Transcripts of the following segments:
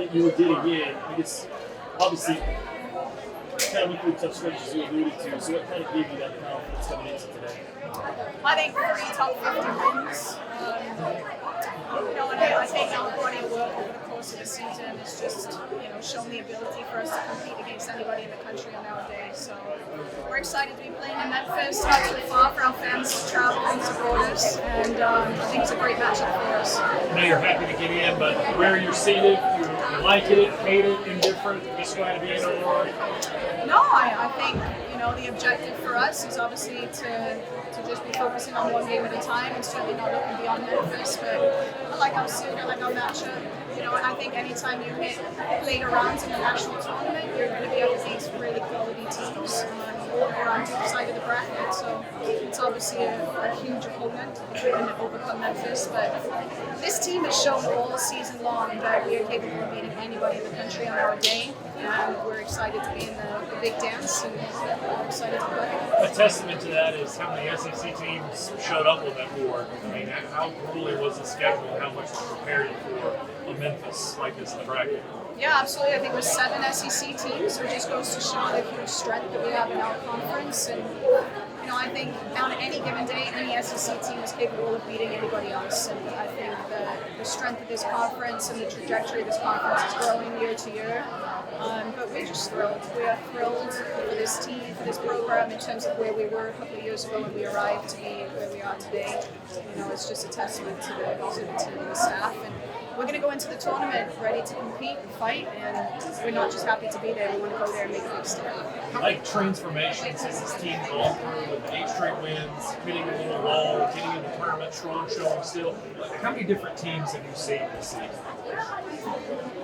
that you were getting in, I guess, obviously, kind of with the tough stretches you alluded to, so what kind of gave you that confidence coming into today? I think 3 top 50 wins. And I think our body of work over the course of the season has just, shown the ability for us to compete against anybody in the country on our day. So we're excited to be playing in Memphis, not too far for our fans to travel and support us. And I think it's a great matchup for us. I know you're happy to get in, but where you're seated, you like it, hate it, indifferent, just glad to be in Aurora? No, I think, the objective for us is obviously to just be focusing on one game at a time and certainly not looking beyond Memphis. But I like our suit, I like our matchup. I think anytime you hit later rounds in the national tournament, you're going to be up against really quality teams. We're on the side of the bracket, so it's obviously a huge opponent if we can overcome Memphis. But this team has shown all season long that we are capable of beating anybody in the country on our day, and we're excited to be in the big dance and we're excited to play. A testament to that is how many SEC teams showed up on that board. I mean, how grueling was the schedule and how much was prepared for a Memphis like this in the bracket? Yeah, absolutely. I think with 7 SEC teams, it just goes to show the huge strength that we have in our conference. And, I think on any given day, any SEC team is capable of beating anybody else. And I think the strength of this conference and the trajectory of this conference is growing year to year. But we're just thrilled. We are thrilled for this team, for this program, in terms of where we were a couple of years ago when we arrived to be where we are today. It's just a testament to the team and the staff. And we're going to go into the tournament ready to compete and fight, and we're not just happy to be there. We want to go there and make a big step. Like transformations has this team gone through with 8 straight wins, hitting a little wall, getting in the tournament, strong showing still. How many different teams have you seen this season?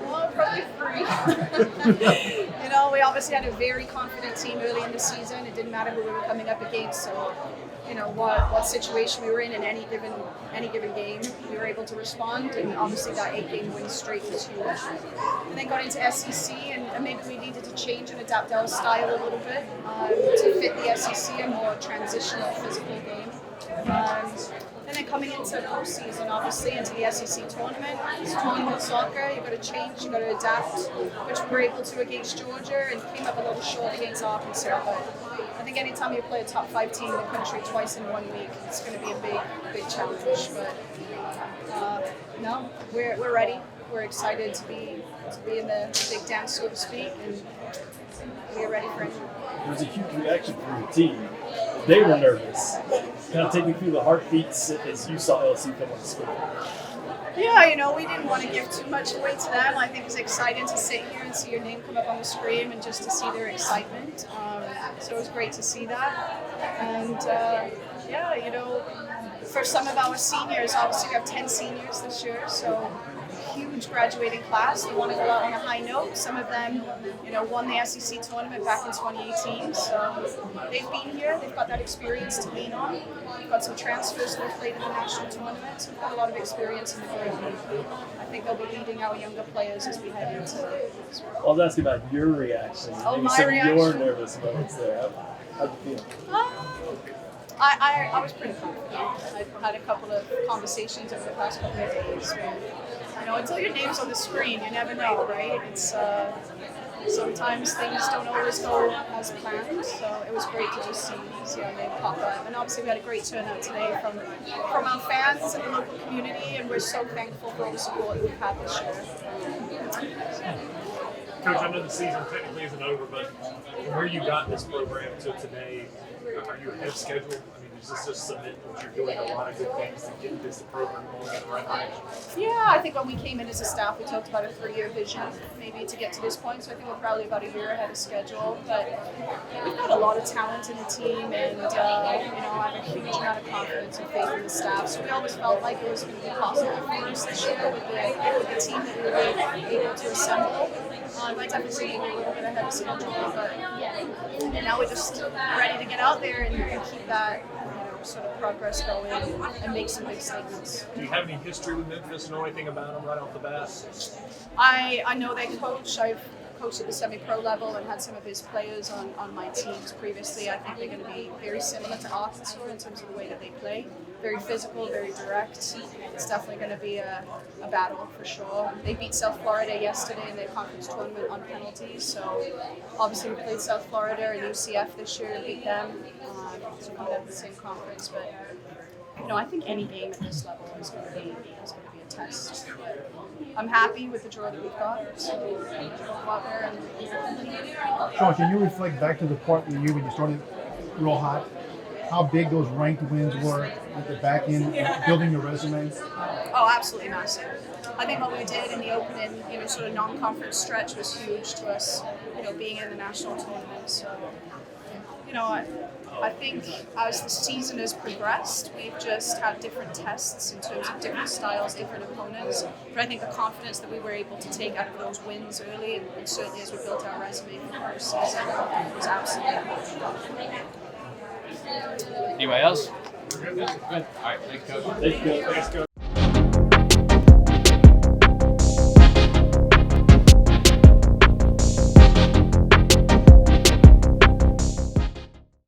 Well, probably 3. We obviously had a very confident team early in the season. It didn't matter who we were coming up against, so what situation we were in any given game, we were able to respond, and obviously that 8-game win streak was huge. And then got into SEC, and maybe we needed to change and adapt our style a little bit to fit the SEC, a more transitional physical game. And then coming into postseason, obviously, into the SEC tournament, it's tournament soccer, you've got to change, you've got to adapt, which we were able to against Georgia and came up a little short against Arkansas. But I think anytime you play a top 5 team in the country twice in 1 week, it's going to be a big challenge. But no, we're ready. We're excited to be in the big dance, so to speak, and we're ready for it. There was a huge reaction from the team. They were nervous. Kind of take me through the heartbeats as you saw LSU come on the screen. Yeah, we didn't want to give too much away to them. I think it was exciting to sit here and see your name come up on the screen and just to see their excitement. So it was great to see that. And for some of our seniors, obviously we have 10 seniors this year, so huge graduating class. They want to go out on a high note. Some of them, won the SEC tournament back in 2018. So they've been here. They've got that experience to lean on. We've got some transfers that have played in the national tournament. So we've got a lot of experience in the group. I think they'll be leading our younger players as we head into it. I was asking about your reaction. Oh, maybe my some reaction? of your nervous moments there. How'd you feel? I was pretty confident. I've had a couple of conversations over the past couple of days where, until your name's on the screen, you never know, right? It's sometimes things don't always go as planned, so it was great to just see our name pop up. And obviously we had a great turnout today from our fans and the local community, and we're so thankful for all the support that we've had this year. Coach, I know the season technically isn't over, but where you got this program to today, are you ahead of schedule? I mean, does this just cement that you're doing a lot of good things to get this program going in the right direction? Yeah, I think when we came in as a staff, we talked about a 3-year vision, maybe to get to this point. So I think we're probably about a year ahead of schedule. But we've got a lot of talent in the team, and I have a huge amount of confidence and faith in the staff. So we always felt like it was going to be possible for us this year with the team that we were able to assemble. Might definitely be a little bit ahead of schedule, but now we're just ready to get out there and keep that sort of progress going and make some big statements. Do you have any history with Memphis? Know anything about them right off the bat? I know their coach. I've coached at the semi-pro level and had some of his players on my teams previously. I think they're going to be very similar to Arkansas in terms of the way that they play. very physical, very direct. It's definitely going to be a battle for sure. They beat South Florida yesterday in their conference tournament on penalties, so obviously we played South Florida and UCF this year and beat them. So coming out of the same conference, but I think any game at this level is going to be a test. But I'm happy with the draw that we've got. So we'll go out there and compete. Sean, can you reflect back to the part with you when you started real hot? How big those ranked wins were at the back end, building your resume? Oh, absolutely massive. I think what we did in the opening, sort of non-conference stretch was huge to us, being in the national tournament. So, I think as the season has progressed, we've just had different tests in terms of different styles, different opponents. But I think the confidence that we were able to take out of those wins early, and certainly as we built our resume for the first season, was absolutely huge. Anybody else? Good. All right, thanks, Coach. Thank you. Thanks, Coach.